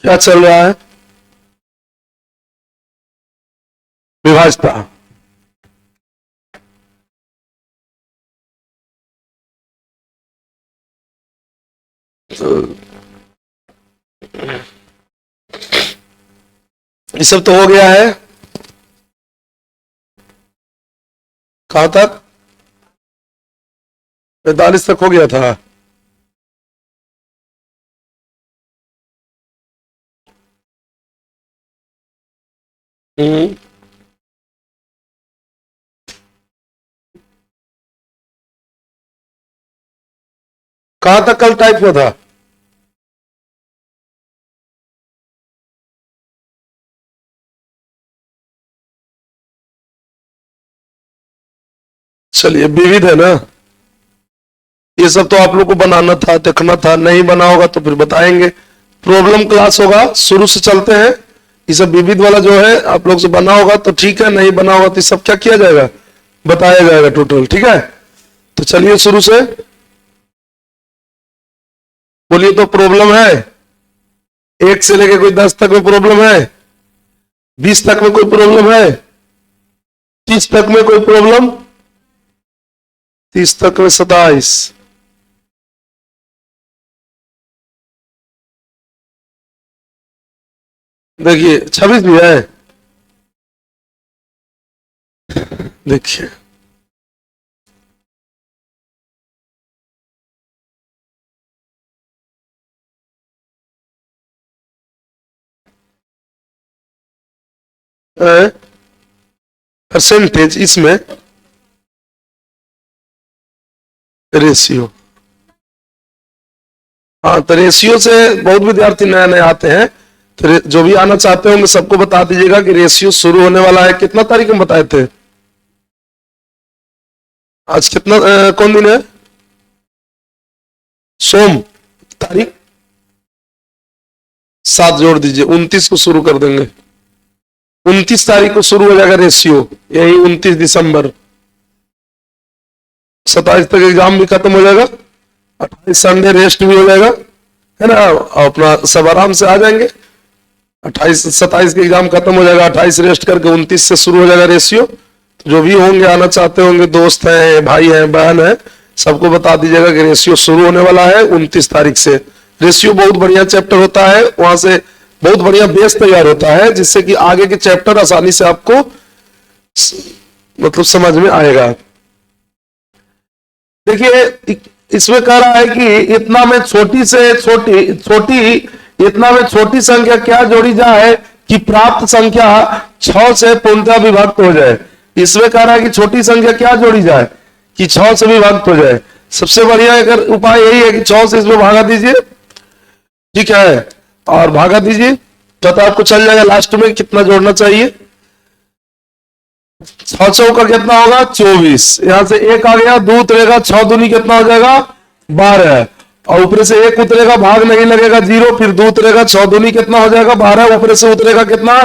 क्या चल रहा है? विभाजता। ये सब तो हो गया है। कहां तक? 45 तक हो गया था। कहां तक कल टाइप हुआ था? चलिए, विविध है ना। ये सब तो आप लोग को बनाना था, देखना था। नहीं बना होगा तो फिर बताएंगे। प्रॉब्लम क्लास होगा, शुरू से चलते हैं। ये सब विविध वाला जो है आप लोग से बना होगा तो ठीक है, नहीं बना होगा तो सब क्या किया जाएगा, बताया जाएगा टोटल। ठीक है, तो चलिए शुरू से बोलिए। तो प्रॉब्लम है 1 से लेके कोई 10 तक में प्रॉब्लम है? 20 तक में कोई प्रॉब्लम है? 30 तक में कोई प्रॉब्लम? 30 तक में 27। देखिए 26 भी है। देखिए परसेंटेज, इसमें रेशियो। हाँ, तो रेशियो से बहुत विद्यार्थी नए नए आते हैं, तो जो भी आना चाहते होंगे सबको बता दीजिएगा कि रेशियो शुरू होने वाला है। कितना तारीख में बताए थे? आज कितना कौन दिन है? सोम। तारीख 7 जोड़ दीजिए, 29 को शुरू कर देंगे। 29 तारीख को शुरू हो जाएगा रेशियो, यही 29 दिसंबर। 27 तक एग्जाम भी खत्म हो जाएगा, 28 संडे रेस्ट भी हो जाएगा, है ना। अपना सब आराम से आ जाएंगे। 28 27 के एग्जाम खत्म हो जाएगा, 28 रेस्ट करके 29 से शुरू हो जाएगा रेशियो। तो जो भी होंगे, आना चाहते होंगे, दोस्त हैं, भाई हैं, बहन है, सबको बता दीजिएगा कि रेशियो शुरू होने वाला है 29 तारीख से। रेशियो बहुत बढ़िया चैप्टर होता है, वहां से बहुत बढ़िया बेस तैयार होता है, जिससे कि आगे के चैप्टर आसानी से आपको मतलब समझ में आएगा। देखिए इसमें कह रहा है कि इतना में छोटी से छोटी छोटी इतना में छोटी संख्या क्या जोड़ी जाए कि प्राप्त संख्या 6 से पूर्णतः विभक्त हो जाए। इसमें कह रहा है कि छोटी संख्या क्या जोड़ी जाए कि 6 से विभक्त हो जाए। सबसे बढ़िया अगर उपाय यही है कि 6 से इसमें भागा दीजिए, ठीक है, और भागा दीजिए तो आपको चल जाएगा लास्ट में कितना जोड़ना चाहिए। 6 चौका कितना होगा? 24। यहां से 1 आ गया, 2 उतरेगा, 6 दूनी कितना हो जाएगा? 12। और ऊपर से 1 उतरेगा, भाग नहीं लगेगा, 0। फिर 2 उतरेगा, 6 दूनी कितना हो जाएगा? 12। ऊपर से उतरेगा कितना?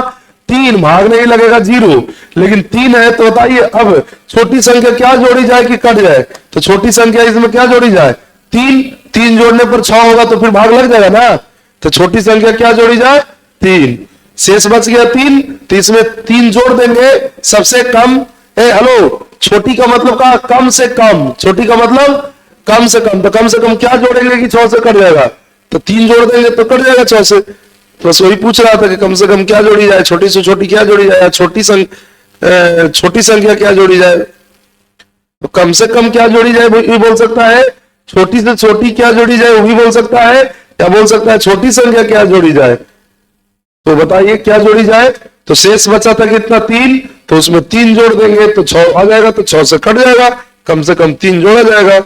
3, भाग नहीं लगेगा, 0। लेकिन 3 है तो बताइए अब छोटी संख्या क्या जोड़ी जाए कि कट जाए? तो छोटी संख्या इसमें क्या जोड़ी जाए? 3। 3 जोड़ने पर 6 होगा तो फिर भाग लग जाएगा ना। तो छोटी संख्या क्या जोड़ी जाए? 3। शेष बच गया 3, तो इसमें 3 जोड़ देंगे। सबसे कम, हेलो, छोटी का मतलब का कम से कम, छोटी का मतलब कम से कम। तो कम से कम क्या जोड़ेंगे कि 6 से कट जाएगा? तो 3 जोड़ देंगे तो कट जाएगा 6 से। तो बस वही पूछ रहा था कि कम से कम क्या जोड़ी जाए, छोटी से छोटी क्या जोड़ी जाए, छोटी संख्या क्या जोड़ी जाए। तो कम से कम क्या जोड़ी जाए वो भी बोल सकता है, छोटी से छोटी क्या जोड़ी जाए वो भी बोल सकता है, या बोल सकता है छोटी संख्या क्या जोड़ी जाए। तो बताइए क्या जोड़ी जाए। तो शेष बचा था कितना? 3। तो उसमें 3 जोड़ देंगे तो 6 आ जाएगा, तो 6 से कट जाएगा, कम से कम 3 जोड़ा जाएगा।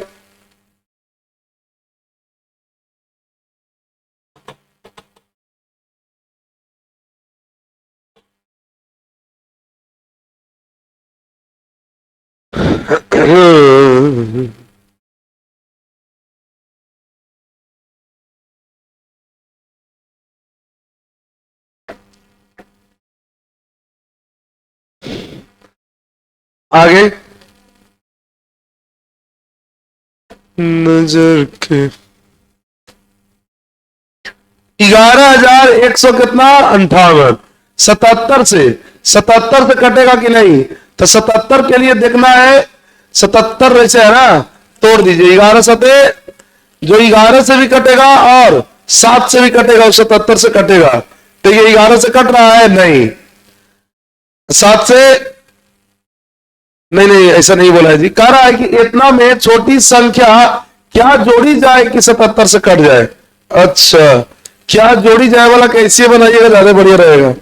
आगे नजर के 11,100 कितना 58। 77 से कटेगा कि नहीं, तो 77 के लिए देखना है, 77 ऐसे है ना, तोड़ दीजिए 11 सते, जो 11 से भी कटेगा और 7 से भी कटेगा, 77 से कटेगा, तो ये 11 से कट रहा है नहीं, 7 से नहीं, नहीं ऐसा नहीं बोला है जी, कह रहा है कि इतना में छोटी संख्या क्या जोड़ी जाए कि 77 से कट जाए। अच्छा, क्या जोड़ी जाए वाला कैसे बनाइएगा ज्यादा बढ़िया रहेगा,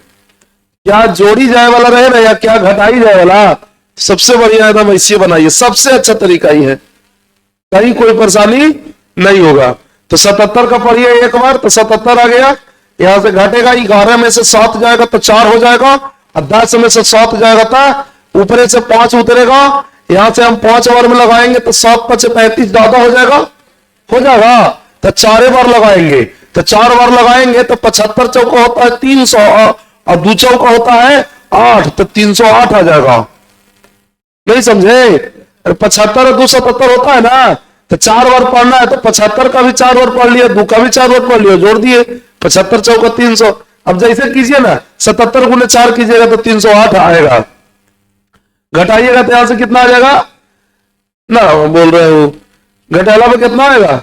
क्या जोड़ी जाए वाला रहे ना या क्या घटाई जाए वाला, सबसे बढ़िया एकदम ऐसे बनाइए, सबसे अच्छा तरीका ही है, कहीं कोई परेशानी नहीं होगा। तो 77 का पढ़िए एक बार, तो 77 आ गया, यहां से घटेगा 11 में से 7 जाएगा तो 4 हो जाएगा, और 10 में से 7 जाएगा तो ऊपर से 5 उतरेगा, यहां से हम 5 बार में लगाएंगे तो 7 5 35 ज्यादा हो जाएगा, तो 4 बार लगाएंगे, तो 4 बार लगाएंगे तो 75 चौका होता है 300 और 2 चौका होता है 8, तो 308 आ जाएगा। नहीं समझे, 75 और 277 होता है ना, तो 4 बार पढ़ना है तो 75 का भी 4 बार पढ़ लिया, 2 का भी 4 बार पढ़ लिया, जोड़ दिए 75 चौका 300। अब जैसे कीजिए ना, 77 गुने 4 कीजिएगा तो 308 आएगा, घटाइएगा तो यहां से कितना आ जाएगा ना, बोल रहे हो घटाला में कितना आएगा,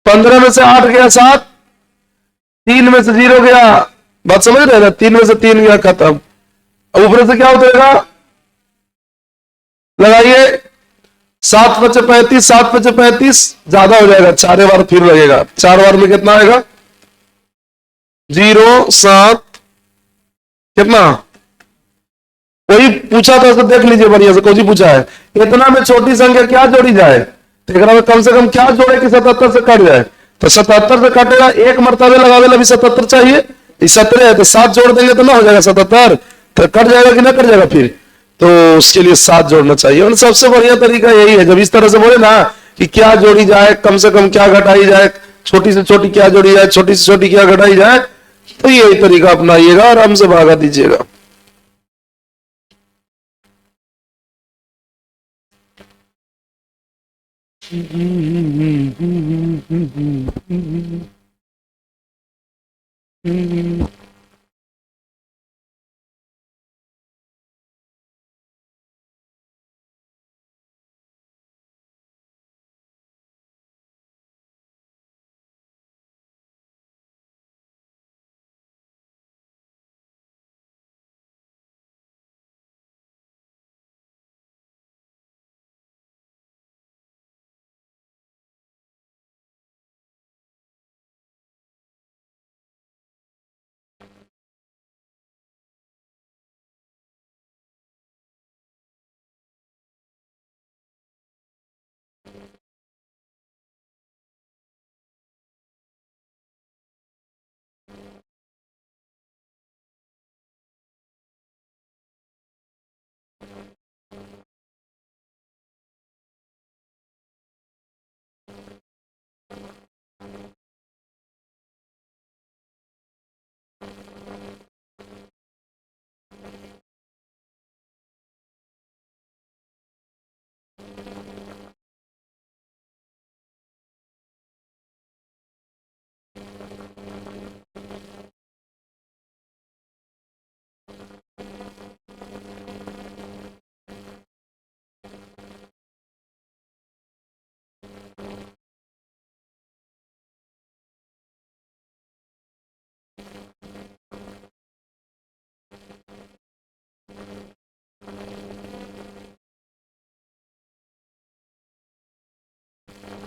15 में से 8 गया 7, 3 में से 0 गया, बात समझ रहे ना, 3 में से 3 गया खत्म, ऊपर से क्या उतरेगा लगाइए, 7 5 35, 7 5 35 ज्यादा हो जाएगा, 4 बार फिर लगेगा, 4 बार में कितना आएगा 0 7 कितना, कोई पूछा था तो देख लीजिए बढ़िया से, कोई पूछा है इतना में छोटी संख्या क्या जोड़ी जाए, तो में कम से कम क्या जोड़े कि 77 से कट जाए, तो 77 से कटेगा, एक मरतबे लगावे भी 77 चाहिए, 17 है तो 7 जोड़ देंगे तो ना हो जाएगा 77, तो कट जाएगा कि ना कट जाएगा फिर, तो उसके लिए 7 जोड़ना चाहिए। और सबसे बढ़िया तरीका यही है, जब इस तरह से बोले ना कि क्या जोड़ी जाए, कम से कम क्या घटाई जाए, छोटी से छोटी क्या जोड़ी जाए, छोटी से छोटी क्या घटाई जाए, तो यही तरीका अपनाइएगा और हमसे भागा दीजिएगा।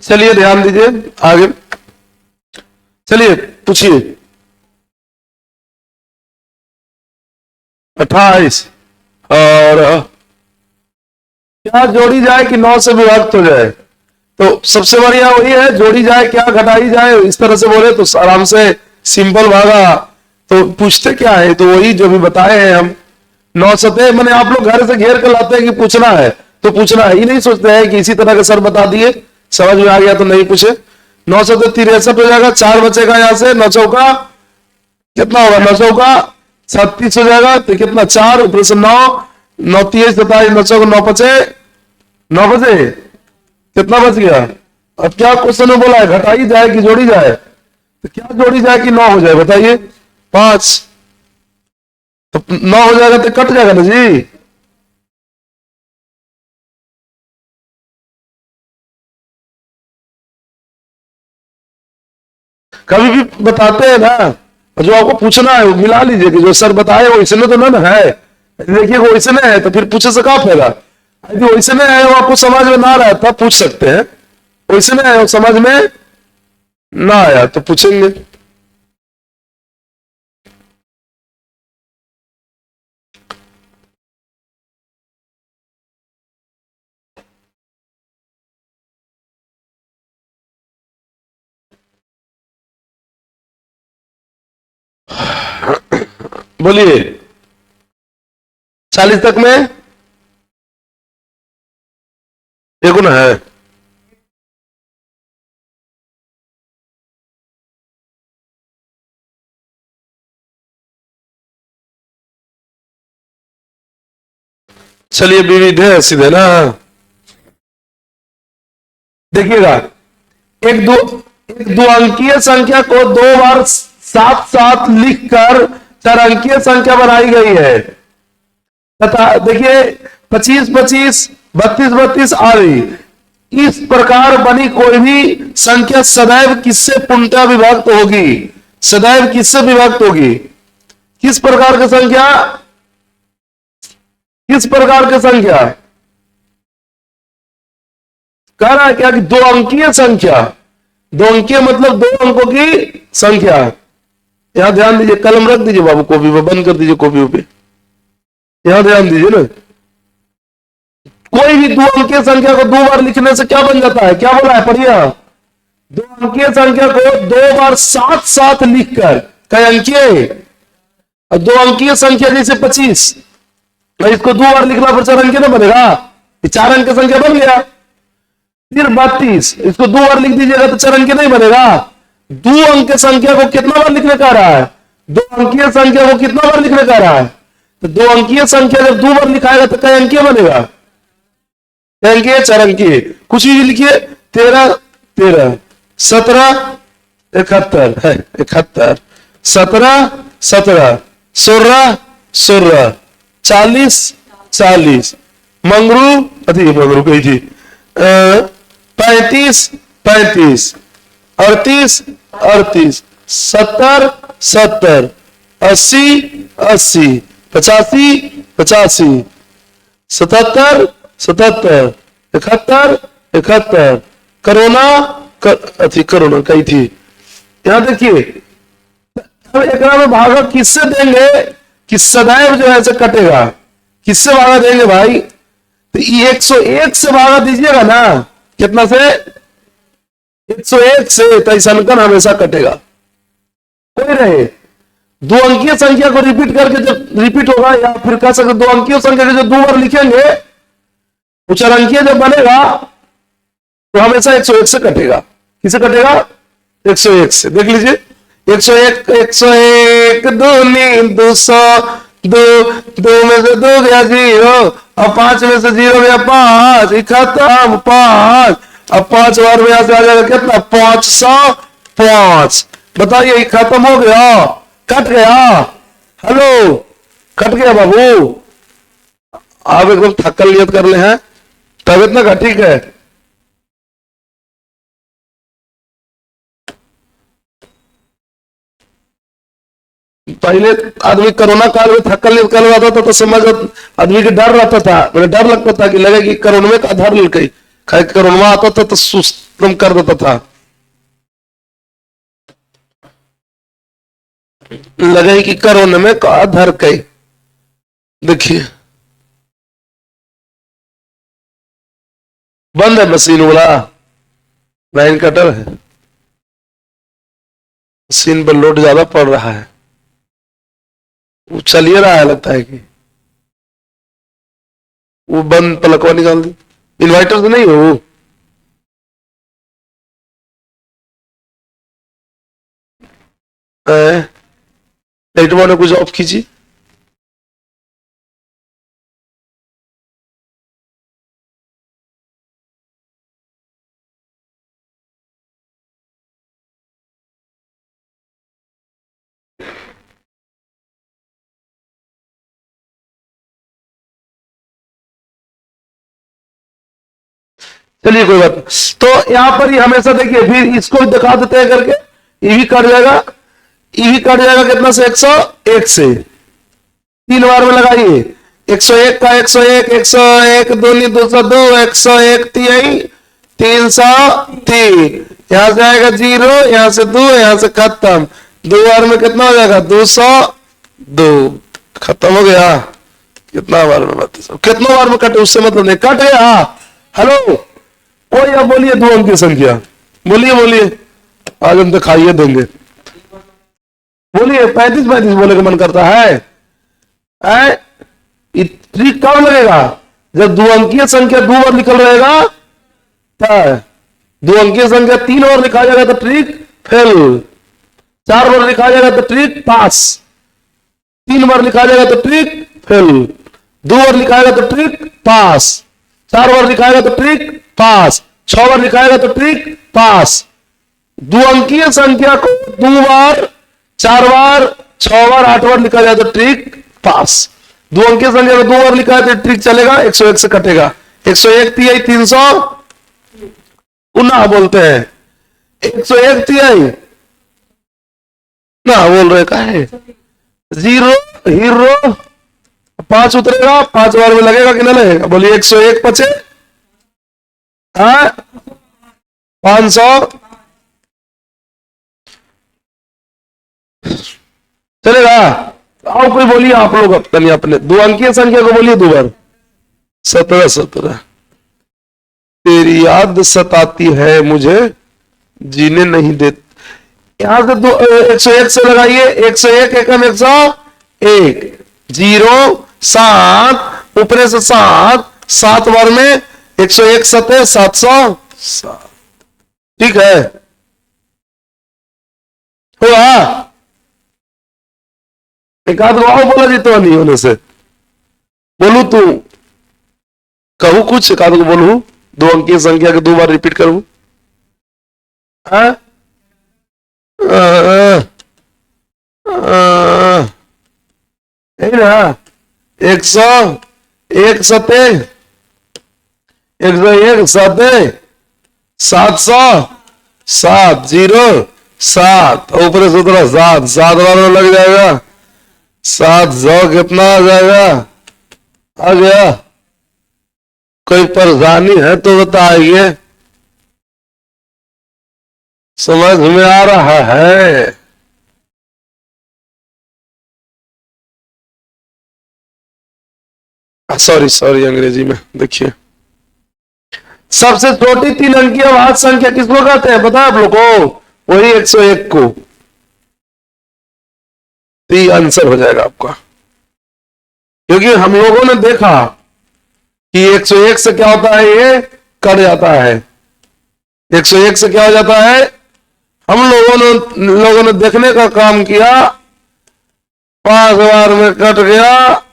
चलिए ध्यान दीजिए आगे, चलिए पूछिए। 28 और क्या जोड़ी जाए कि 9 से विभक्त हो जाए, तो सबसे बढ़िया वही है, जोड़ी जाए क्या घटाई जाए, इस तरह से बोले तो आराम से सिंपल भागा, तो पूछते क्या है, तो वही जो भी बताए हैं हम, 9 सतह मैंने, आप लोग घर से घेर कर लाते हैं कि पूछना है तो पूछना है, ही नहीं सोचते हैं कि इसी तरह के सर बता दिए समझ में आ गया तो नहीं पूछे। 9 सतह 63 हो जाएगा, 4 बचेगा यहां से, 9 चौका कितना होगा, 9 चौका 36 हो जाएगा, तो कितना 4 ऊपर से 9 9 30 27 9 चौका 9 बचे, 9 बचे कितना बच गया अब क्या क्वेश्चन में बोला है, घटाई जाए कि जोड़ी जाए? तो क्या जोड़ी जाए कि 9 हो जाए बताइए? 5। तो 9 हो जाएगा तो कट जाएगा ना जी। कभी भी बताते हैं ना, जो आपको पूछना है वो मिला लीजिए कि जो सर बताए वो इसमें तो ना है। देखिए वो इसमें है तो फिर पूछे से क्या फायदा। यदि वो इसमें है वो आपको समझ में ना रहा तब पूछ सकते हैं, वो इसमें है वो समझ में ना आया तो पूछेंगे। बोलिए 40 तक में ये गुना है। चलिए विविध है सीधे ना। देखिएगा, एक दो एक दो अंकीय संख्या को 2 बार साथ साथ लिखकर 4 अंकीय संख्या बनाई गई है तथा देखिए 25 25 32 32 आदि। इस प्रकार बनी कोई भी संख्या सदैव किससे पूर्णतः विभक्त होगी? सदैव किससे विभक्त होगी? किस प्रकार की संख्या? किस प्रकार की संख्या कह रहा है क्या कि 2 अंकीय संख्या। 2 अंकीय मतलब 2 अंकों की संख्या। यहां ध्यान दीजिए, कलम रख दीजिए बाबू, कॉपी पे बंद कर दीजिए, कॉपी पे यहां ध्यान दीजिए ना। कोई भी 2 अंकीय संख्या को 2 बार लिखने से क्या बन जाता है? क्या बोला है पढ़िए। 2 अंकीय संख्या को 2 बार साथ साथ लिखकर, कई अंकीय? और 2 अंकीय संख्या जैसे 25, इसको 2 बार लिखना पर 4 अंकीय ना बनेगा? ये 4 अंक संख्या बन गया। फिर 32, इसको 2 बार लिख दीजिएगा तो 4 अंकीय नहीं बनेगा? 2 अंक संख्या को कितना बार लिखने का रहा है? 2 अंकीय संख्या को कितना बार लिखने का रहा है? तो 2 अंकीय संख्या जब 2 बार लिखाएगा तो कई अंकीय बनेगा? कई अंकीय? 4 अंकीय। कुछ भी लिखिए, 13 13, 17 71 है, 71 17 17, 16 16, 40 40, मंगरू अति मंगरू कही थी 35 35, 38 38, 70 70, 80 80, 85 85, 77 77, 71 71। कोरोना अथी कोरोना कही थी। यहां देखिए, अब एक में भागा किससे देंगे कि सदैव जो है कटेगा? किससे भागा देंगे भाई? तो 101 से भागा दीजिएगा ना। कितना से? 101 से, तो ऐसा अंकन हमेशा कटेगा। कोई रहे 2 अंकीय संख्या को रिपीट करके जब रिपीट होगा, या फिर कह सकते 2 अंकीय संख्या के जो 2 बार लिखेंगे वो 4 अंकीय जब बनेगा तो हमेशा 101 से कटेगा। किसे कटेगा? 101 से। देख लीजिए 101 101 दूनी 200, दो दो में से 2 गया 0, अब 5 में से 0 गया 5, खत्म 5। अब 5 बार में यहां से आ जाएगा कितना? 505। बताइए खत्म हो गया? कट गया? हेलो, कट गया बाबू? आप एकदम थकल नियत कर ले हैं, तबियत ना का ठीक है? पहले आदमी कोरोना काल में थकल नियत कर रहा था तो समझ आदमी के डर रहता था, मुझे डर लगता था कि लगे कि कोरोना में का धर लेके कोरोना आता था तो सुस्त कर देता था, लगे कि कोरोना में का धर के। देखिए बंद है मशीन वाला, लाइन कटर है, मशीन पर लोड ज्यादा पड़ रहा है, वो चलिए रहा है लगता है कि वो बंद पलकवा निकाल दी। इन्वर्टर तो नहीं है वो? लाइट वाले कुछ ऑफ कीजिए। चलिए कोई बात नहीं। तो यहां पर ही हमेशा देखिए, फिर इसको भी दिखा देते हैं करके, ये भी कट जाएगा, ये भी कट जाएगा कितना से, 101 से। 3 बार में लगाइए, 101 का 101, 101 दूनी 202, 101 तिहाई 303, यहां से आएगा 0, यहां से 2, यहां से खत्म। 2 बार में कितना हो जाएगा, 202, खत्म हो गया। कितना बार में बात, कितना बार में कटे उससे मतलब नहीं, कट गया। हेलो, कोई अब बोलिए 2 अंक की संख्या, बोलिए बोलिए, आज हम तो खाइए देंगे, बोलिए। 35 बोले का मन करता है। ट्रिक कब लगेगा, जब 2 अंकीय संख्या 2 बार निकल रहेगा, 2 अंकीय संख्या 3 बार लिखा जाएगा तो ट्रिक फेल, 4 बार लिखा जाएगा तो ट्रिक पास, 3 बार लिखा जाएगा तो ट्रिक फेल, 2 बार लिखाएगा तो ट्रिक पास, 4 बार लिखाएगा तो ट्रिक पास, 6 बार लिखाएगा तो ट्रिक पास। 2 अंकीय संख्या को 2 बार, 4 बार, 6 बार, 8 बार लिखा जाए तो ट्रिक पास। 2 अंकीय संख्या को 2 बार लिखा है तो ट्रिक चलेगा, 101 से कटेगा। 101 तिहाई 300, पुनः बोलते हैं 101 तिहाई ना बोल रहे का है, 0 हीरो 5 उतरेगा, 5 बार में लगेगा कि ना लगेगा, बोलिए। 101 पचे 500, चलेगा। आओ कोई बोलिए आप लोग अपने अपने 2 अंकीय संख्या को बोलिए 2 बार। 17 तेरी याद सताती है मुझे, जीने नहीं देती। यहां से 101 से लगाइए, 101 एकम 101, 0 7, ऊपर से 7, 7 बार में 101 सते 707, ठीक है, हुआ। एक आध बार बोला जी तो नहीं होने से, बोलू तू कहू कुछ, एक आध को बोलू, 2 अंकीय संख्या के 2 बार रिपीट करूं। ना 101 सते 101 सते 707, 0 7, ऊपर से 7, 7 बार में लग जाएगा, 700 कितना आ जाएगा, आ गया। कोई परेशानी है तो बताइए, समझ में आ रहा है। सॉरी सॉरी, अंग्रेजी में देखिए, सबसे छोटी 3 अंकीय भाज्य संख्या किसको कहते हैं पता है आप लोग को, वही 101 को। तो ये आंसर हो जाएगा आपका, क्योंकि हम लोगों ने देखा कि 101 से क्या होता है, ये कट जाता है। 101 से क्या हो जाता है, हम लोगों ने देखने का काम किया, 5 बार में कट गया।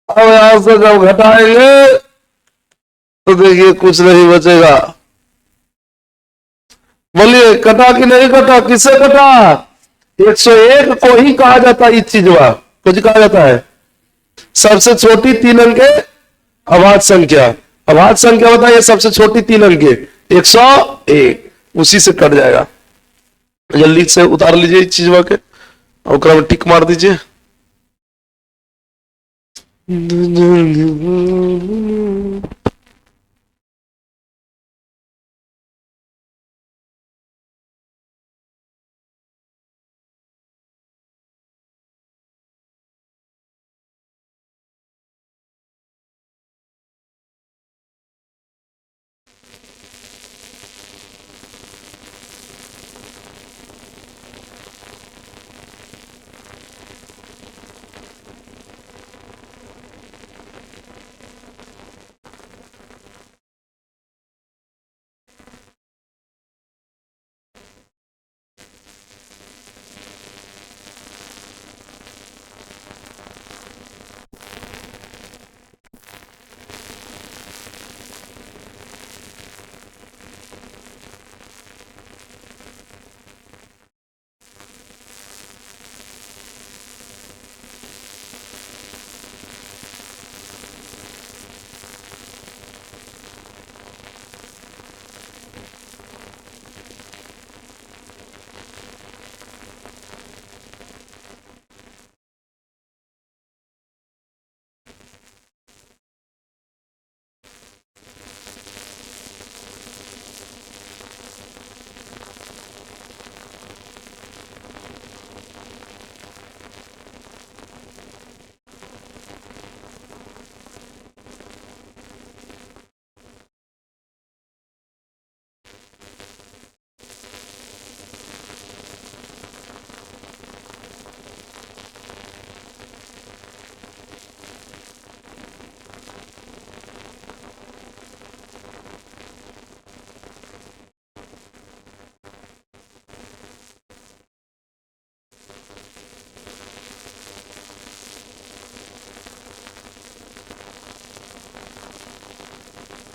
अब यहां से जब घटाएंगे तो देखिए कुछ नहीं बचेगा। बोलिए कटा कि नहीं कटा, किससे कटा, 101 को ही कहा जाता है, इस चीज कुछ कहा जाता है सबसे छोटी 3 अंक अभाज्य संख्या। अभाज्य संख्या बताइए, सबसे छोटी 3 अंक 101, उसी से कट जाएगा। जल्दी से उतार लीजिए इस चीज के और में टिक मार दीजिए।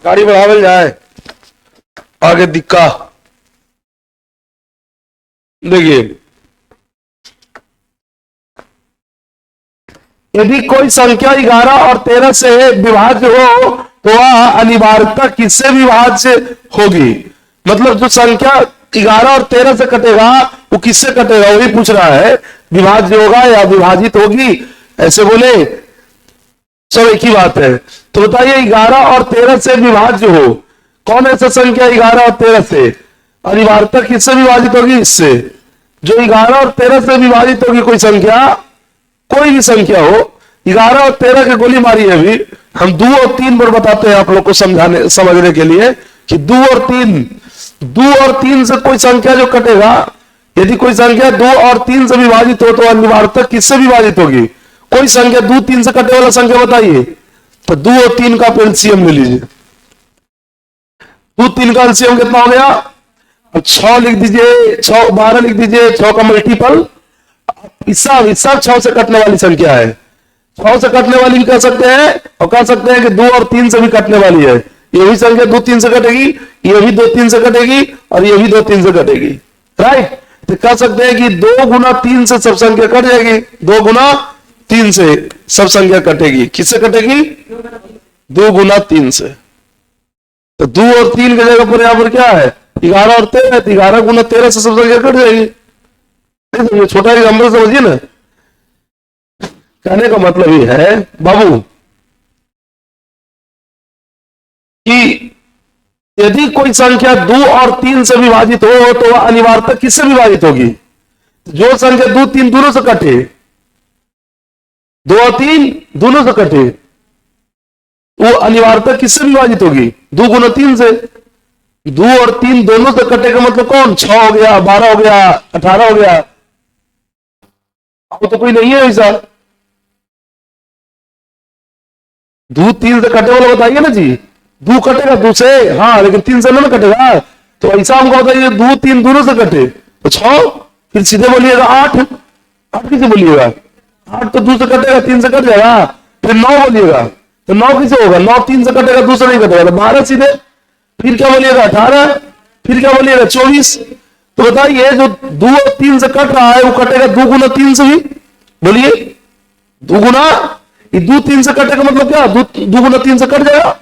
गाड़ी बढ़ावल जाए आगे दिक्का। देखिए, यदि कोई संख्या 11 और 13 से विभाज्य हो तो वह अनिवार्यता किससे विभाज्य होगी? मतलब जो संख्या 11 और 13 से कटेगा वो किससे कटेगा, वही पूछ रहा है। विभाज्य होगा या विभाजित होगी, ऐसे बोले सब एक ही बात है। तो बताइए 11 और 13 से विभाज्य हो, कौन ऐसा संख्या 11 और 13 से? अनिवार्यता किससे विभाजित होगी? इससे। जो 11 और 13 से विभाजित होगी कोई संख्या, कोई भी संख्या हो, 11 और 13 की गोली मारी है। अभी हम 2 और 3 पर बताते हैं आप लोग को समझाने समझने के लिए कि 2 और 3 से कोई संख्या जो कटेगा, यदि कोई संख्या 2 और 3 से विभाजित हो तो अनिवार्यता किससे विभाजित होगी? कोई संख्या 2 3 से कटे वाला संख्या बताइए। तो 2 और 3 का एलसीएम ले लीजिए। 2 3 का एलसीएम कितना हो गया? अब 6 लिख दीजिए, 6 12 लिख दीजिए, 6 का मल्टीपल हिस्सा 6 से कटने वाली संख्या है। 6 से कटने वाली भी कह सकते हैं और कह सकते हैं कि 2 और 3 से भी कटने वाली है। ये भी संख्या 2 3 से कटेगी, ये भी 2 3 से कटेगी और ये भी 2 3 से कटेगी। राइट, तो कह सकते हैं कि 2 गुना 3 से सब संख्या कट जाएगी। 2 गुना 3 से सब संख्या कटेगी। किससे कटेगी? 2 गुना 3 से। तो 2 और 3 की जगह पर यहां पर क्या है? 11 और 13। 11 गुना 13 से सब संख्या कट जाएगी। छोटा एग्जाम्पल समझिए ना। कहने का मतलब ये है बाबू कि यदि कोई संख्या 2 और 3 से विभाजित हो तो वह अनिवार्यता किससे विभाजित होगी? जो संख्या 2 3 दोनों से कटे, 2 और 3 दोनों से कटे, वो अनिवार्यता किससे विभाजित होगी? 2 गुना 3 से। 2 और 3 दोनों से कटे का मतलब कौन? 6 हो गया, 12 हो गया, 18 हो गया। अब तो कोई नहीं है ऐसा। 2 3 से कटे वाला बताइए ना जी। 2 कटेगा 2 से, हाँ, लेकिन 3 से ना कटेगा। तो ऐसा हमको बताइए 2 3 दोनों से कटे तो 6, फिर सीधे बोलिएगा 8। 8 किसे बोलिएगा? 8 तो 2 से कटेगा, 3 से कट जाएगा। फिर 9 बोलिएगा तो 9 किसे होगा? 9 3 से कटेगा, 2 से नहीं कटेगा, तो 12 सीधे। फिर क्या बोलिएगा? 18। फिर क्या बोलिएगा? 24। तो बताइए जो 2 और 3 से कट रहा है वो कटेगा 2 गुना 3 से भी। बोलिए 2 गुना, ये 2 3 से कटेगा मतलब क्या? 2 गुना 3 से कट जाएगा।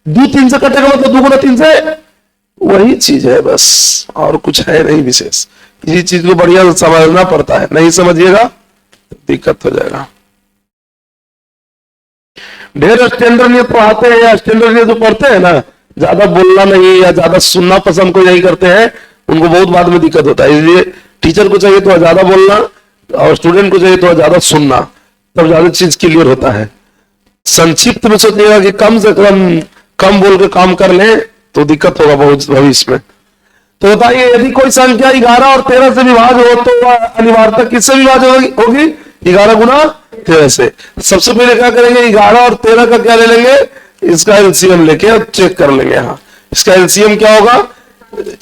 2 3 से कटेगा मतलब 2 गुना 3 से। वही चीज है बस, और कुछ है नहीं विशेष। इसी चीज को बढ़िया समझना पड़ता है, नहीं समझिएगा तो दिक्कत हो जाएगा। ढेर स्टैंडर्ड नियत पढ़ाते हैं या स्टैंडर्ड नियत जो पढ़ते हैं ना, ज्यादा बोलना नहीं या ज्यादा सुनना पसंद कोई नहीं करते हैं, उनको बहुत बाद में दिक्कत होता है। इसलिए टीचर को चाहिए तो ज्यादा बोलना और स्टूडेंट को चाहिए तो ज्यादा सुनना, तब ज्यादा चीज क्लियर होता है। संक्षिप्त में सोचिएगा कि कम से कम बोल के काम कर ले तो दिक्कत होगा बहुत भविष्य में। तो बताइए यदि कोई संख्या 11 और 13 से विभाज्य हो तो वह अनिवार्यता किससे विभाज्य होगी? 11 गुना 13 से। सबसे पहले क्या करेंगे? 11 और 13 का क्या ले लेंगे? इसका एलसीएम लेके चेक कर लेंगे। हाँ, इसका एलसीएम क्या होगा?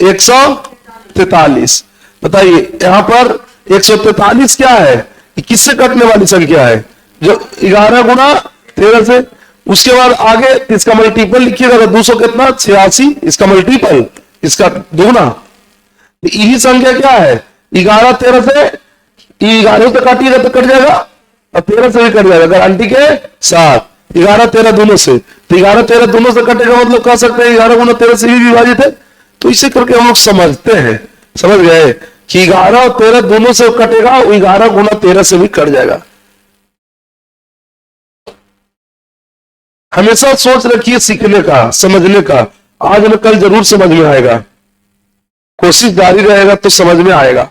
143। बताइए यहां पर 143 क्या है? किससे कटने वाली संख्या है? जो 11 गुना 13 से। उसके बाद आगे इसका मल्टीपल लिखिएगा तो 200 कितना? 86। इसका मल्टीपल, इसका दुगना। यही संख्या क्या है? 11 13 से, 11 से काटिएगा तो कट जाएगा और 13 से भी कट जाएगा गारंटी के साथ। 11 13 दोनों से, तो 11 13 दोनों से कटेगा मतलब कह सकते हैं 11 गुना 13 से भी विभाजित है। तो इसे करके हम लोग समझते हैं, समझ गए कि 11 और 13 दोनों से कटेगा, 11 गुना 13 से भी कट जाएगा। हमेशा सोच रखिए सीखने का, समझने का। आज न कल जरूर समझ में आएगा, कोशिश जारी रहेगा तो समझ में आएगा।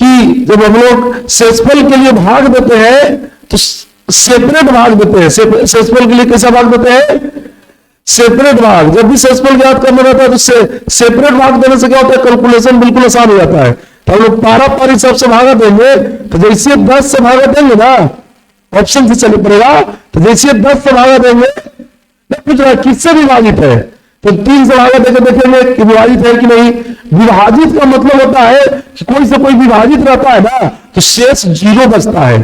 कि जब हम लोग सेसफल के लिए भाग देते हैं तो सेपरेट भाग देते हैं। सेसफल के लिए कैसा भाग देते हैं? सेपरेट भाग। जब भी सेसफल ज्ञात करना रहता है तो सेपरेट भाग देने से क्या होता है? कैलकुलेशन बिल्कुल आसान हो जाता है। तो हम लोग पारा सबसे भागा देंगे तो जैसे 10 से भागा देंगे ना, ऑप्शन से चले पड़ेगा, तो जैसे 10 से भागा देंगे, पूछ रहा किससे विभाजित है, तो 3 से भागा देकर देखेंगे कि विभाजित है कि नहीं। विभाजित का मतलब होता है कि कोई से कोई विभाजित रहता है ना तो शेष 0 बचता है,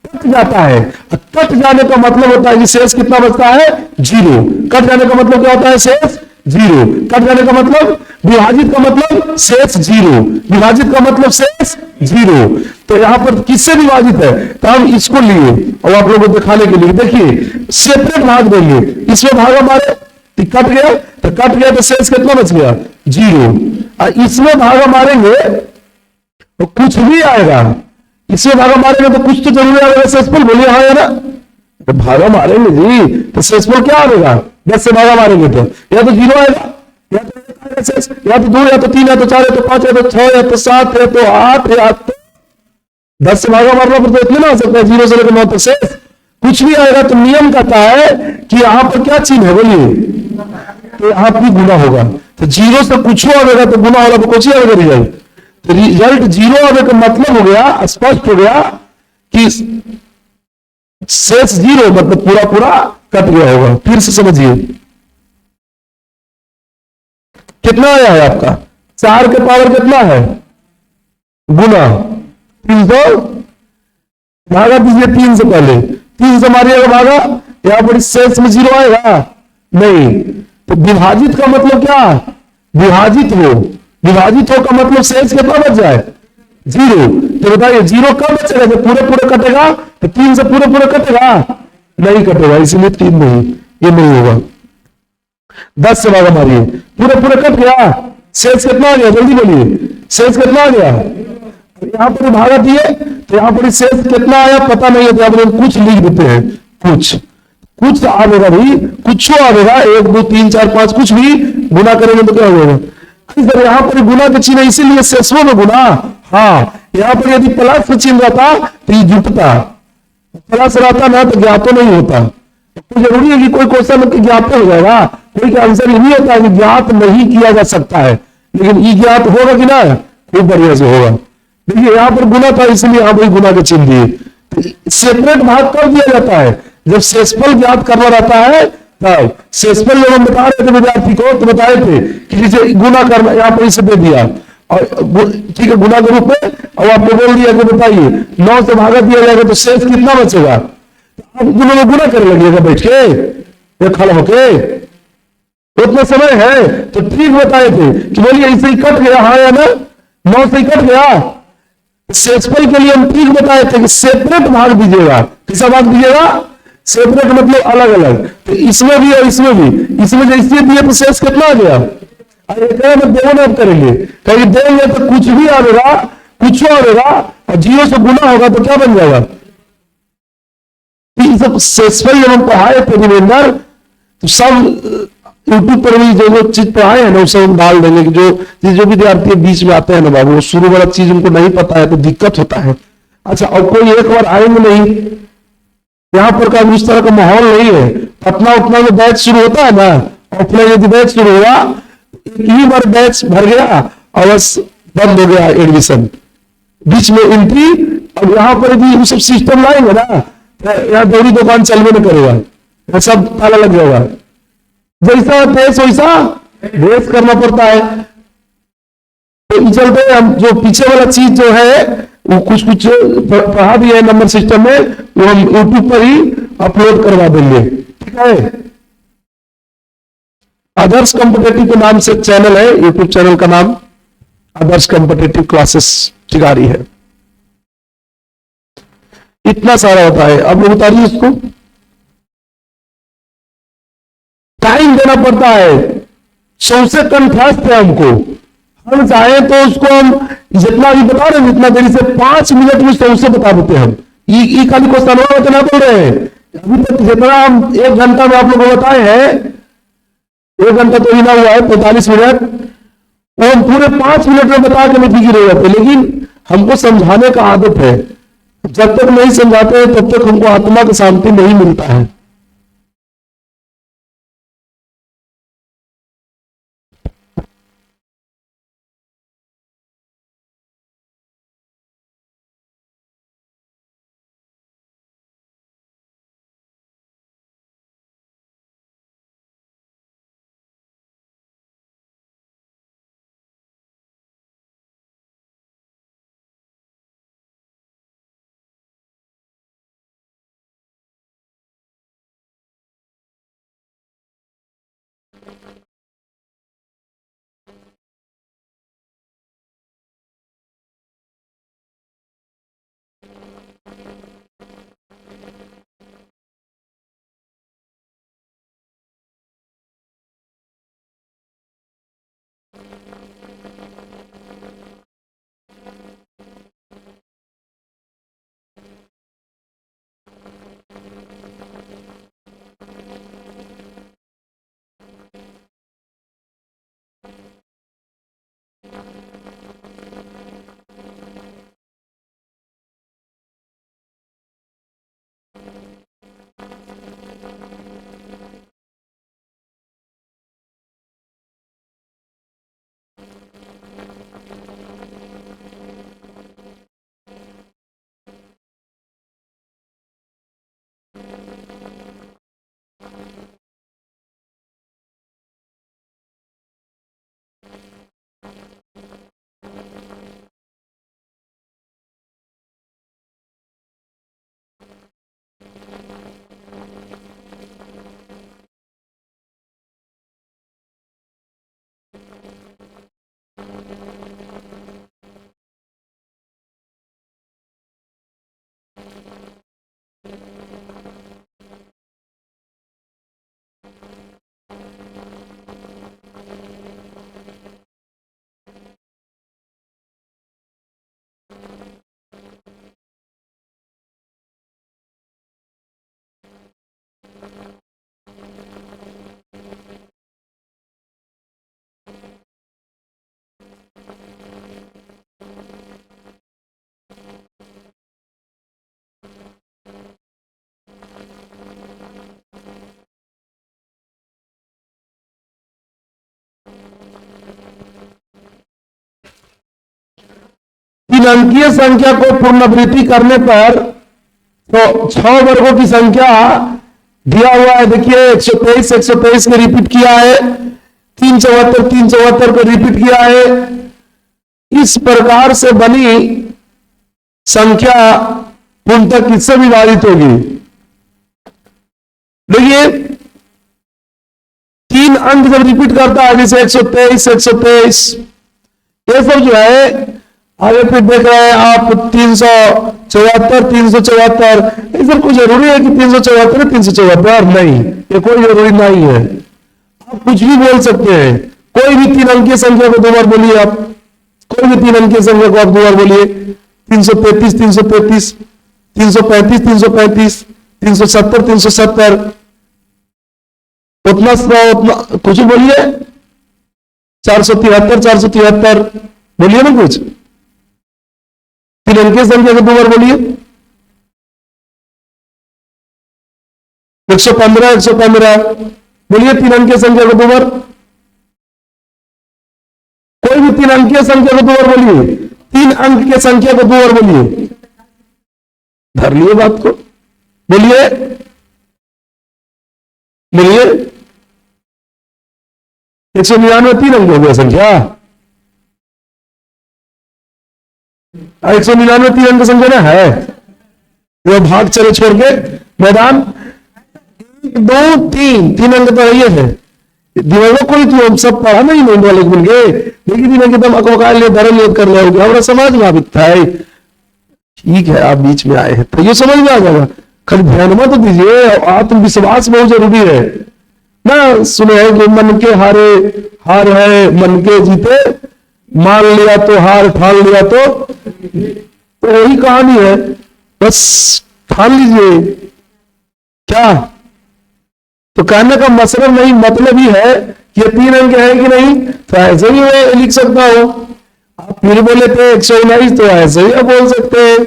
कट जाता है। कट जाने का मतलब होता है कि शेष कितना बचता है? 0। कट जाने का मतलब क्या होता है? शेष 0। कट जाने का मतलब, विभाजित का मतलब शेष 0, विभाजित का मतलब शेष 0। तो यहां पर किससे विभाजित है? तो हम इसको लिए और आप लोगों को दिखाने के लिए देखिए सेपरेट भाग देंगे। इसमें भाग हमारे कट गया, तो कट गया तो शेष कितना बच गया? 0। और इसमें भाग मारेंगे तो कुछ भी आएगा। इसमें भागा मारेंगे तो कुछ तो जरूर आएगा। सेसफल बोलिए हाँ या ना? तो भागा मारेंगे जी तो सेसफल क्या आएगा? 10 से भागा मारेंगे तो या तो 0 आएगा, या तो 1 आएगा शेष, या तो 2, या तो 3, या तो 4, या तो 5, या तो 6, या तो 7, या तो 8, या तो 10 से भागा मारना पर तो इतने ना हो सकता है 0 से लेकर 9 तक शेष कुछ भी आएगा। तो नियम कहता है कि यहां पर क्या चिन्ह है बोलिए? तो यहां भी गुना होगा। तो 0 से कुछ आएगा तो गुना होगा तो कुछ ही आएगा रिजल्ट। तो रिजल्ट 0 आने का मतलब हो गया, स्पष्ट हो गया कि शेष 0 मतलब पूरा पूरा कट गया होगा। फिर से समझिए कितना आया है आपका? 4 के पावर कितना है? गुना 300 भागा दीजिए 3 से पहले, 3 से मारिएगा भागा, यहां पर शेष में 0 आएगा नहीं। तो विभाजित का मतलब क्या? विभाजित हो, विभाजित हो का मतलब शेष कितना बच जाए? 0। तो बताइए 0 कब बचेगा? जब पूरे पूरे कटेगा। तो 3 से पूरे पूरे कटेगा? नहीं कटेगा, इसलिए 3 नहीं, ये नहीं होगा। 10 से भागा मारिए, पूरे पूरे कट गया, शेष कितना आ गया? जल्दी बोलिए शेष कितना आ गया? यहां पर भागा दिए तो यहां पर शेष कितना आया पता नहीं है, तो यहां पर कुछ लिख देते हैं। कुछ आवेगा भी, कुछ आवेगा, 1 2 3 4 5 कुछ भी गुना करेंगे तो क्या होगा? सर यहां पर गुना का चिन्ह इसीलिए शेषों में गुना। हाँ, यहां पर यदि प्लस का चिन्ह रहता तो ये जुटता, प्लस रहता ना तो ज्ञातो नहीं होता। तो जरूरी है कि कोई क्वेश्चन ज्ञात हो जाएगा, कोई का आंसर ये नहीं होता है कि ज्ञात नहीं किया जा सकता है, लेकिन ये ज्ञात होगा कि ना? खूब बढ़िया से होगा। देखिए यहां पर गुना था इसलिए यहां पर गुना के चिन्ह दिए। सेपरेट भाग कर दिया जाता है जब शेषफल ज्ञात करना रहता है। तब शेषफल जब हम बता रहे थे विद्यार्थी को तो बताए थे कि जैसे गुना करना, यहाँ पर इसे दे दिया और ठीक है गुना के रूप में, और आपको बोल दिया कि बताइए 9 से भागा दिया जाएगा तो शेष कितना बचेगा? अब दोनों में गुना करने लगिएगा बैठ के, ये खड़ा होके, उतना समय है तो ठीक बताए थे कि बोलिए इसे ही कट गया हाँ या ना? 9 से ही कट गया। शेषफल के लिए हम ठीक बताए थे कि सेपरेट भाग दीजिएगा। किसा भाग दीजिएगा? सेपरेट मतलब अलग अलग। तो इसमें भी और इसमें भी, इसमें जैसे दिए तो शेष कितना आ गया? में दोनों आप करेंगे, कहीं देंगे तो कुछ भी आएगा, कुछ आएगा, और 0 से गुना होगा तो क्या बन जाएगा? सब शेषफल जब हम पढ़ाए थे रिमाइंडर तो सब यूट्यूब पर भी जो चीज पढ़ाए हैं ना उसे हम डाल देंगे कि जो विद्यार्थी बीच में आते हैं ना बाबू, शुरू वाला चीज उनको नहीं पता है तो दिक्कत होता है। अच्छा, और कोई एक बार आएंगे नहीं, यहाँ पर का उस तरह का माहौल नहीं है। अपना उतना जो बैच शुरू होता है ना, अपना यदि बैच शुरू हुआ, एक ही बार बैच भर गया और बस बंद हो गया एडमिशन, बीच में एंट्री। और यहाँ पर यदि सब सिस्टम लाएंगे ना, यहाँ दौरी दुकान चलने में करेगा, सब ताला लग जाएगा। जैसा देश वैसा देश करना पड़ता है। तो इस चलते हम जो पीछे वाला चीज जो है वो कुछ पढ़ा भी है नंबर सिस्टम में, वो हम यूट्यूब पर ही अपलोड करवा देंगे। ठीक है, आदर्श कॉम्पिटेटिव के नाम से चैनल है, यूट्यूब चैनल का नाम आदर्श कॉम्पिटेटिव क्लासेस टिकारी है। इतना सारा होता है। अब लोग उतारिए इसको, टाइम देना पड़ता है, सौसे कंठस्थ है हमको। हम चाहे तो उसको हम जितना भी बता रहे हैं जितना देरी से 5 मिनट में सौसे बता देते हैं हम। ये खाली क्वेश्चन इतना बोल रहे हैं, अभी तक जितना हम 1 घंटा में आप लोगों को बताए हैं, 1 घंटा तो ही ना हुआ है, 45 मिनट, वो हम पूरे 5 मिनट में बता के नहीं रह जाते। लेकिन हमको समझाने का आदत है, जब तक नहीं समझाते हैं तब तक हमको आत्मा की शांति नहीं मिलता है। तीन अंकीय संख्या को पुनरावृत्ति करने पर तो 6 वर्गों की संख्या दिया हुआ है। देखिए 123 को रिपीट किया है, 374 को रिपीट किया है। इस प्रकार से बनी संख्या पूर्णतः किससे विभाजित होगी? देखिए 3 अंक जब रिपीट करता है, जैसे 123 ये सब जो है, आगे फिर देख रहे हैं आप 374 इधर कोई जरूरी है कि 374 नहीं, ये कोई जरूरी नहीं है। आप कुछ भी बोल सकते हैं, कोई भी 3 अंकीय संख्या को 2 बार बोलिए। आप कोई भी 3 अंकीय संख्या को आप 2 बार बोलिए। 333 333, 335 335, 370 370, उतना कुछ बोलिए। 473 बोलिए ना कुछ। 3 अंकीय संख्या को 2 बार बोलिए। 115 बोलिए 3 अंकीय संख्या को 2 बार। कोई भी 3 अंकीय संख्या को 2 बार बोलिए। 3 अंक की संख्या को 2 बार बोलिए। धर लिए बात को, बोलिए बोलिए। 199 3 अंक हो गया संख्या। 199 3 अंक संख्या ना है। वो भाग चले छोड़ के मैदान। 1 2 3 अंक तो ये है। दिवालों को तो हम सब पढ़ा नहीं वाले मिल गए, लेकिन दिन एकदम अकोकार लिए धर्म योग कर ले हमारा समाज में अभी था। ठीक है, आप बीच में आए हैं तो ये समझ में आ जाएगा। खाली ध्यान मत दीजिए, आत्मविश्वास बहुत जरूरी है ना। सुने हैं कि मन के हारे हार है, मन के जीते मान लिया तो हार, ठान लिया तो वही कहानी है। बस ठान लीजिए। क्या तो कहने का मतलब नहीं, मतलब ही है कि 3 अंक है कि नहीं। तो ऐसे ही मैं लिख सकता हूं, आप फिर बोले थे 119, तो ऐसे ही आप बोल सकते हैं।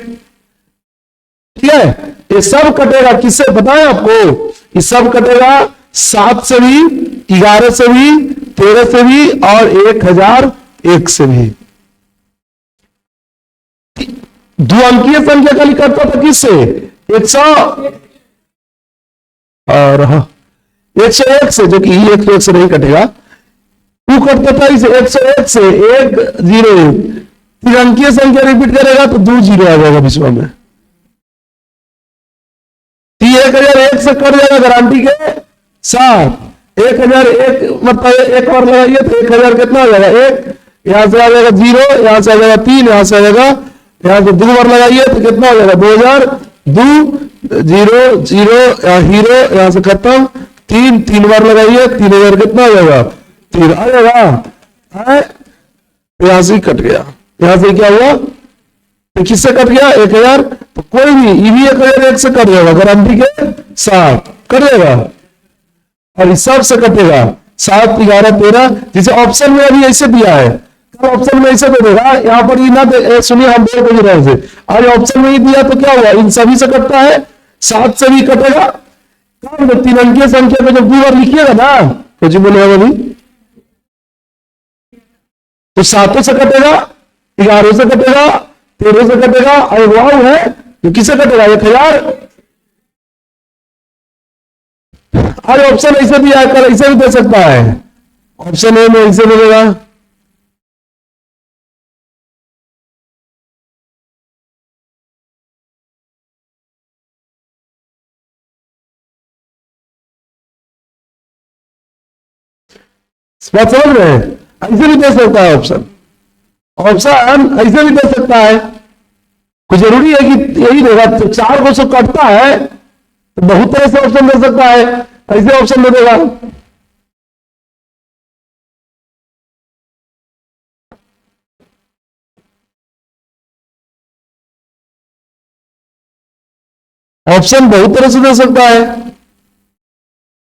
ठीक है, ये सब कटेगा किससे बताएं आपको, ये सब कटेगा 7 से भी, 11 से भी, 13 से भी और 1001 से भी। द्विअंकीय संख्या खाली कटता था किससे, 100 और 101 से, जो कि 101 से नहीं कटेगा, वो कटता था इसे 101 से, 101। त्रिअंकीय संख्या रिपीट करेगा तो 2 जीरो आ जाएगा विश्व में। 1001 से कट जाएगा गारंटी के साथ। 1001 मतलब एक बार लगाइए तो 1000 कितना आ जाएगा, 1, यहां से आ जाएगा 0, यहां से आ जाएगा 3, यहां से आ जाएगा, यहां से 2 बार लगाइए तो कितना आ जाएगा 2000, 2 0 0 हीरो, यहां से खत्म, 3 बार लगाइए 3000 कितना आ जाएगा, 3 आ जाएगा। यहां से कट गया, यहां से क्या हुआ, तो किससे कट गया 1000, तो कोई भी ये भी 1001 से कट जाएगा गारंटी के साथ, कट जाएगा। और इस सब से कटेगा 7 11 13, जिसे ऑप्शन में अभी ऐसे दिया है, कल ऑप्शन में ऐसे दे देगा, यहाँ पर ये ना सुनिए हम बोल के रहे थे, आज ऑप्शन में ही दिया तो क्या हुआ, इन सभी से कटता है, 7 से भी कटेगा। कब 3 अंकीय संख्या में जब 2 बार लिखिएगा ना, तो जी बोले अभी तो 7 से कटेगा, 11 से कटेगा, 13 से कटेगा, और वाव है तो किससे कटेगा 1000। आज ऑप्शन ऐसे भी आकर ऐसे भी दे सकता है, ऑप्शन ए में ऐसे मिलेगा, बात समझ रहे हैं, ऐसे भी दे सकता है ऑप्शन, ऑप्शन ऐसे भी दे सकता है। कोई जरूरी है कि यही देगा, तो 4 को से कटता है तो बहुत तरह से ऑप्शन दे सकता है, ऐसे ऑप्शन दे देगा। ऑप्शन बहुत तरह से दे सकता है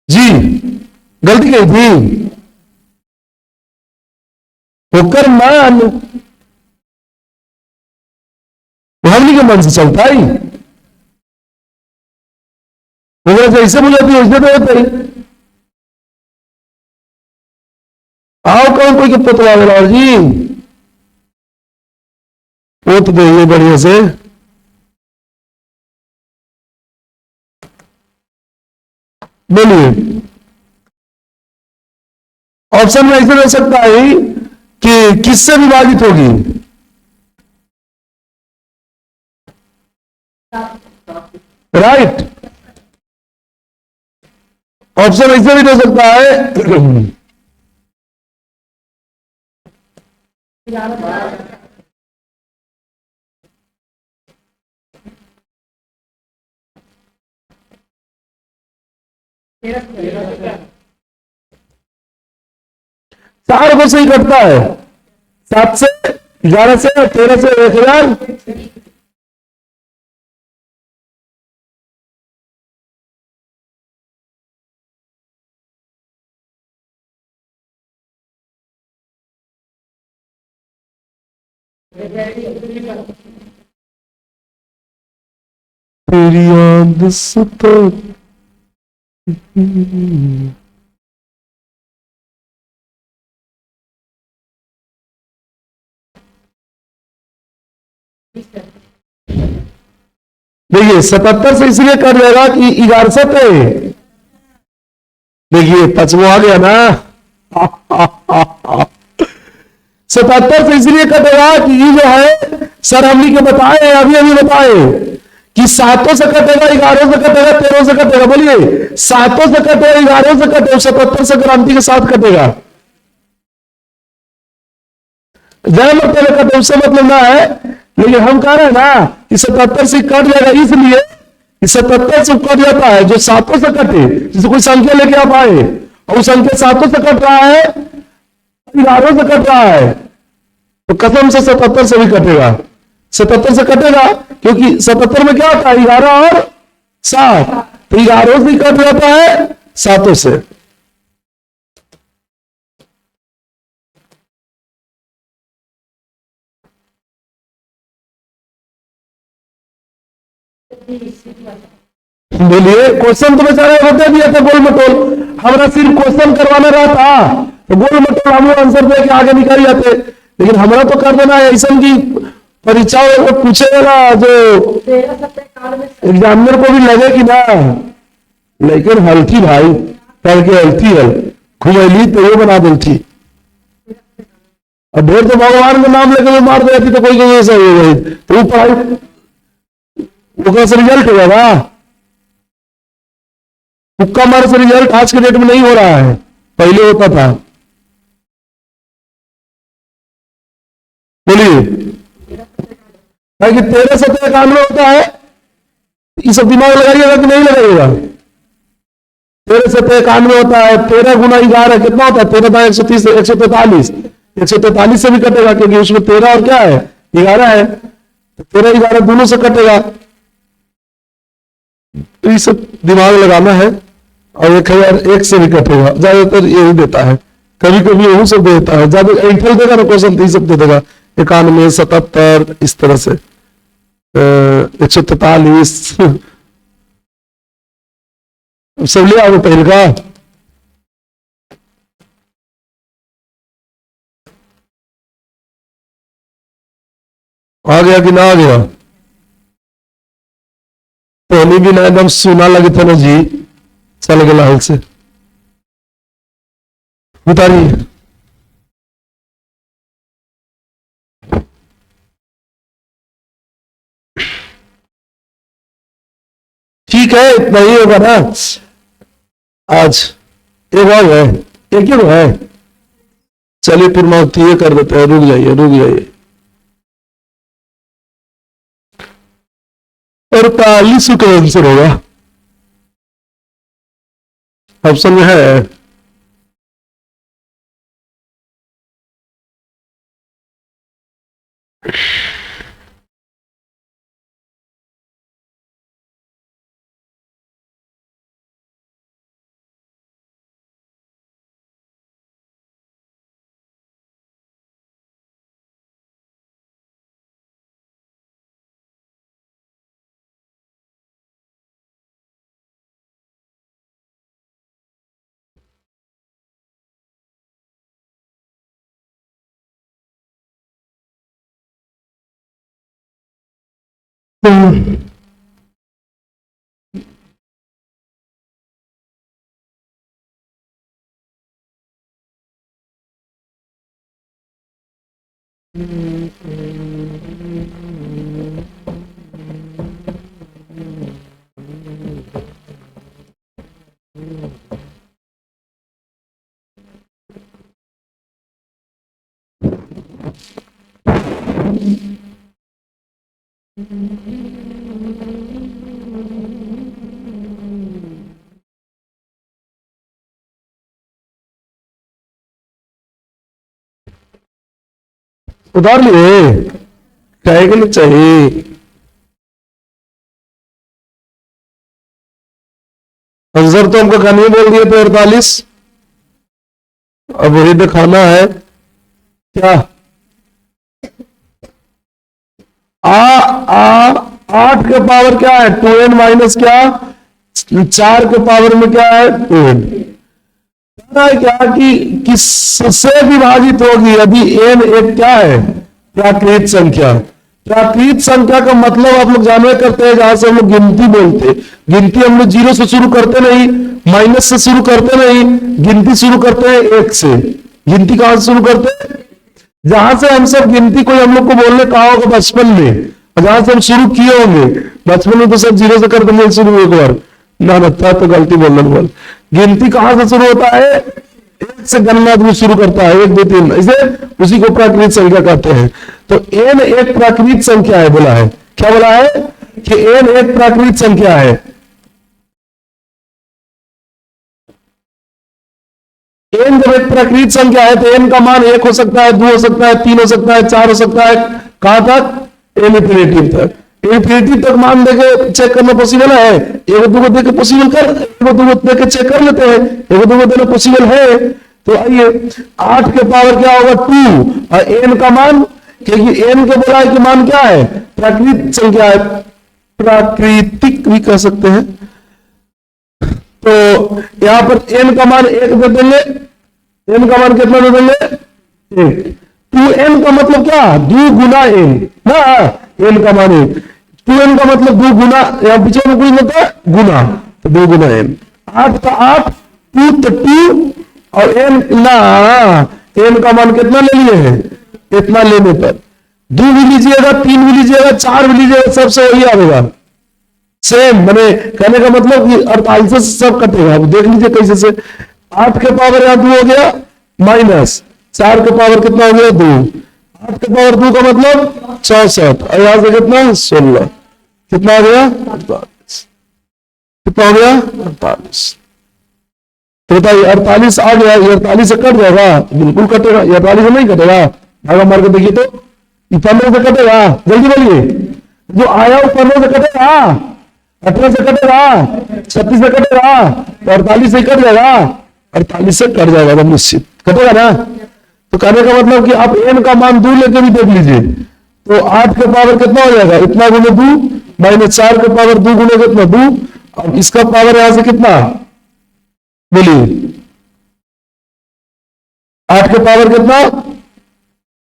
जी, गलती कही थी, होकर मान हमनी के मन से चलता ही, जैसे बुझाती है वैसे तो होता ही। आओ कौन कोई के पोतवा और जी पोत देंगे बढ़िया से, बोलिए। ऑप्शन में ऐसे दे सकता है कि किससे विभाजित होगी, राइट। ऑप्शन ऐसे भी दे सकता है 4 को से ही कटता है, 7 से, 11 से, 13 से, 1000। तेरी याद सता, देखिए 77 से इसलिए कर लेगा कि 11 है, देखिए 5 आ गया ना 77 से इसलिए कटेगा कि ये जो है सर हमने के बताए अभी अभी बताए कि 7 से कटेगा, 11 से कटेगा, 13 से कटेगा, बोलिए 7 से कटेगा, 11 से कटेगा, 77 से क्रांति के साथ कटेगा। जय मतलब कटे उससे मतलब ना है, लेकिन हम कह रहे हैं ना कि 77 से कट जाएगा, इसलिए 77 से कट जाता है जो 7 से कटे, जैसे कोई संख्या लेके आप आए और उस संख्या 7 से कट रहा है, 11 से कट रहा है, तो कसम से 77 से भी कटेगा, 77 से कटेगा, क्योंकि 77 में क्या होता है 11 और 7, तो 11 से कट जाता है 7 से। बोलिए, क्वेश्चन तो बेचारे होते दिए थे गोल मटोल, हमारा सिर्फ क्वेश्चन करवाना रहा था तो गोल मटोल हम लोग आंसर दे के आगे निकल जाते, लेकिन हमारा तो कर देना है ऐसा की परीक्षाओं को पूछेगा जो एग्जामिनर को भी लगे कि ना, लेकिन हल्की भाई करके हल्की है घुमैली तो ये बना देती, और ढेर तो भगवान का नाम लेकर मार देती तो कोई कोई ऐसा हो गई तो वो पढ़ाई वो से रिजल्ट हो जाएगा, तुक्का मार से रिजल्ट आज के डेट में नहीं हो रहा है, पहले होता था। बोलिए, कि 13 सतह 91 होता है, ये सब दिमाग लगाइएगा कि नहीं लगाइएगा? 13 सतह 91 होता है, 13 गुना 11 कितना होता है? 13 130 143, 143 से भी कटेगा क्योंकि उसमें 13 और क्या है 11 है, तो 13 11 दोनों से कटेगा, तो ये सब दिमाग लगाना है। और 1001 से भी कटेगा, ज्यादातर यही देता है, कभी कभी यही सब देता है, ज्यादा एंठल देगा ना क्वेश्चन, ये सब दे देगा 91 77 इस तरह से 143 सब ले आओ पहले का। आ गया कि ना आ गया? पानी भी ना एकदम सुना लगे थे ना जी, चल गया हल से उतारिए। ठीक है, इतना ही होगा ना आज, एक और है, एक ही है, चलिए फिर मैं ये कर देते हैं, रुक जाइए रुक जाइए। 48 का आंसर होगा, ऑप्शन में है। उधार लिए कहे के लिए चाहिए, आंसर तो हमको खाने बोल दिए थे 48, अब वही दिखाना है क्या। आ 8 के पावर क्या है 2n माइनस क्या 4 के पावर में क्या है 2n, क्या कि किससे विभाजित होगी यदि n एक क्या है प्राकृत संख्या। प्राकृत संख्या का मतलब आप लोग जानवे करते हैं, जहां से हम लोग गिनती बोलते हैं, गिनती हम लोग 0 से शुरू करते नहीं, माइनस से शुरू करते नहीं, गिनती शुरू करते हैं 1 से। गिनती कहां से शुरू करते हैं? जहां से हम सब गिनती कोई हम लोग को बोलने कहा होगा बचपन में, जहां से हम शुरू किए होंगे बचपन में, तो सब 0 से कर देंगे शुरू एक बार ना था तो गलती बोलना बोल। गिनती कहां से शुरू होता है? 1 से गणना आदमी शुरू करता है, 1 2 3, इसे उसी को प्राकृत संख्या कहते हैं। तो n एक प्राकृत संख्या है, बोला है क्या बोला है कि n एक प्राकृत संख्या है। n जब एक प्राकृत संख्या है तो n का मान 1 हो सकता है, 2 हो सकता है, 3 हो सकता है, 4 हो सकता है, कहां तक? इनफिनिटी तक। इनफिनिटी तक मान देके चेक करना पॉसिबल है? एक दो देके पॉसिबल कर, एक दो देके चेक कर लेते हैं, एक दो देना पॉसिबल है। तो आइए 8 के पावर क्या होगा 2, और n का मान, क्योंकि n के बोला है कि मान क्या है प्राकृत संख्या है, प्राकृतिक भी कह सकते हैं। तो यहां पर n का मान 1 दे देंगे, n का मान कितना दे देंगे 1। 2n का मतलब क्या, 2 गुना n ना, n का मान 1, 2n का मतलब 2 गुना, यहां पीछे में कोई होता है गुना, तो 2 गुना n। 8 का 8, 2 तो 2 और n ना, n का मान कितना ले लिए हैं, इतना लेने पर 2 भी लीजिएगा, 3 भी लीजिएगा, 4 भी लीजिएगा, सबसे वही आएगा सेम। मैंने कहने का मतलब कि 48 से सब कटेगा। अब देख लीजिए कैसे से, 8 के पावर यहां 2 हो गया माइनस 4 के पावर कितना हो गया 2, 8 के पावर 2 का मतलब 64 और यहां से कितना 16, कितना हो गया 48, कितना हो गया 48। तो बताइए 48 आ गया, ये 48 से कट जाएगा, बिल्कुल कटेगा, ये 48 से नहीं कटेगा, भागा मार के देखिए तो 15 से कटेगा, जल्दी बोलिए, जो आया वो 15 से कटेगा, 18 से कटेगा, 36 से कटेगा, तो 48 से कट जाएगा, 48 से कट जाएगा, तो निश्चित कटेगा ना। तो कहने का मतलब कि आप n का मान 2 लेके भी देख लीजिए, तो 8 के पावर कितना हो जाएगा, इतना गुने 2 माइनस 4 के पावर 2 गुने कितना 2, अब इसका पावर यहां से कितना बोलिए, 8 के पावर कितना,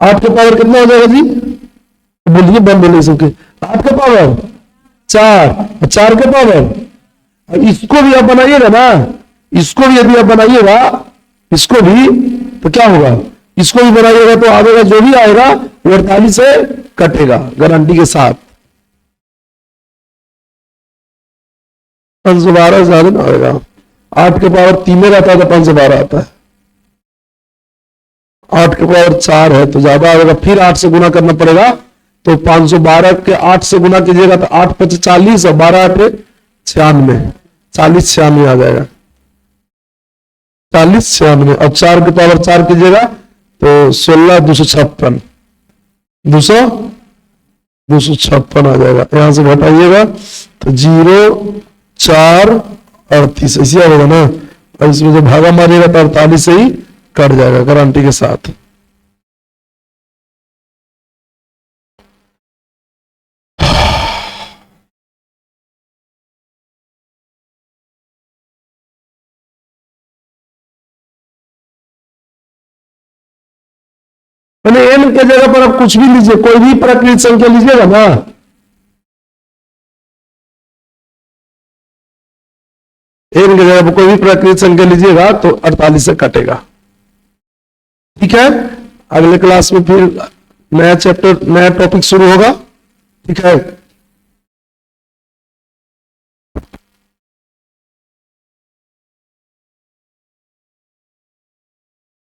8 के पावर कितना हो जाएगा जी, बोलिए बंद बोलिए सबके, 8 के पावर 4, 4 के पावर, इसको भी आप बनाइएगा ना, इसको भी यदि आप बनाइएगा, इसको भी तो क्या होगा, इसको भी बनाइएगा तो आएगा, जो भी आएगा वो 48 से कटेगा गारंटी के साथ। 512 ज्यादा ना आएगा, 8 के पावर 3 में रहता है तो 512 आता है, 8 के पावर 4 है तो ज्यादा आएगा, फिर 8 से गुना करना पड़ेगा, तो 512 के 8 से गुना कीजिएगा तो 8 5 40 और 12 8 96, 40 96 आ जाएगा, 40 96 और 4 के पावर 4 कीजिएगा तो 16 256, 256 आ जाएगा, यहां से घटाइएगा तो 0 4 38 ऐसी आएगा ना, और इसमें जो भागा मारिएगा तो 48 से ही कट जाएगा गारंटी के साथ। मैंने n के जगह पर आप कुछ भी लीजिए, कोई भी प्राकृतिक संख्या लीजिएगा ना, n के जगह पर कोई भी प्राकृतिक संख्या लीजिएगा तो 48 से कटेगा। ठीक है, अगले क्लास में फिर नया चैप्टर नया टॉपिक शुरू होगा। ठीक है।